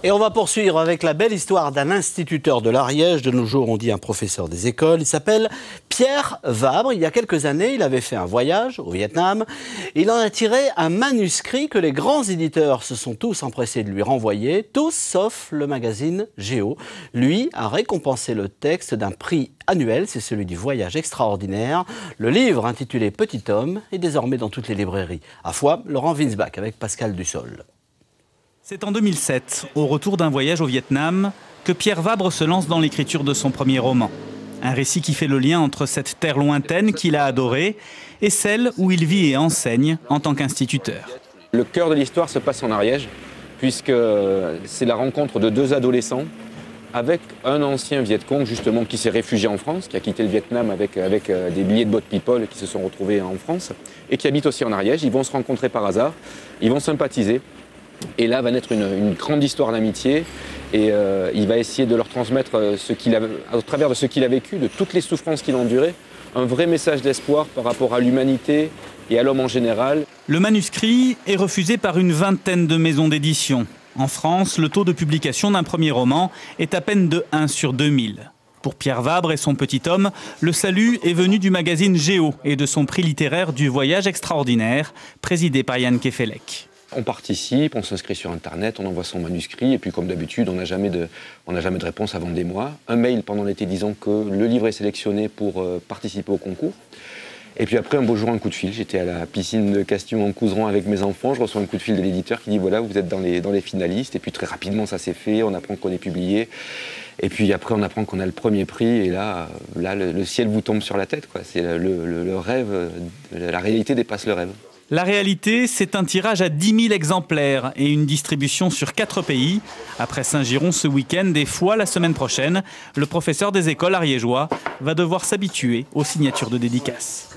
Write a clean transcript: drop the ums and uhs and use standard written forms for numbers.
Et on va poursuivre avec la belle histoire d'un instituteur de l'Ariège. De nos jours, on dit un professeur des écoles. Il s'appelle Pierre Vabre. Il y a quelques années, il avait fait un voyage au Vietnam. Il en a tiré un manuscrit que les grands éditeurs se sont tous empressés de lui renvoyer, tous sauf le magazine Géo. Lui a récompensé le texte d'un prix annuel, c'est celui du Voyage extraordinaire. Le livre intitulé Petit homme est désormais dans toutes les librairies. À Foix, Laurent Winsbach avec Pascal Dussol. C'est en 2007, au retour d'un voyage au Vietnam, que Pierre Vabre se lance dans l'écriture de son premier roman. Un récit qui fait le lien entre cette terre lointaine qu'il a adorée et celle où il vit et enseigne en tant qu'instituteur. Le cœur de l'histoire se passe en Ariège, puisque c'est la rencontre de deux adolescents avec un ancien Viet Cong justement qui s'est réfugié en France, qui a quitté le Vietnam avec des milliers de boat people qui se sont retrouvés en France et qui habitent aussi en Ariège. Ils vont se rencontrer par hasard, ils vont sympathiser. Et là va naître une grande histoire d'amitié et il va essayer de leur transmettre au travers de ce qu'il a vécu, de toutes les souffrances qu'il a endurées, un vrai message d'espoir par rapport à l'humanité et à l'homme en général. Le manuscrit est refusé par une vingtaine de maisons d'édition. En France, le taux de publication d'un premier roman est à peine de 1 sur 2000. Pour Pierre Vabre et son petit homme, le salut est venu du magazine Géo et de son prix littéraire du Voyage extraordinaire, présidé par Yann Kefelec. On participe, on s'inscrit sur Internet, on envoie son manuscrit et puis comme d'habitude, on n'a jamais de réponse avant des mois. Un mail pendant l'été disant que le livre est sélectionné pour participer au concours. Et puis après, un beau jour, un coup de fil. J'étais à la piscine de Castillon en Couserans avec mes enfants. Je reçois un coup de fil de l'éditeur qui dit voilà, vous êtes dans les finalistes. Et puis très rapidement, ça s'est fait. On apprend qu'on est publié. Et puis après, on apprend qu'on a le premier prix. Et là le ciel vous tombe sur la tête, quoi. C'est le rêve, la réalité dépasse le rêve. La réalité, c'est un tirage à 10 000 exemplaires et une distribution sur 4 pays. Après Saint-Giron ce week-end et Foix la semaine prochaine, le professeur des écoles ariégeois va devoir s'habituer aux signatures de dédicaces.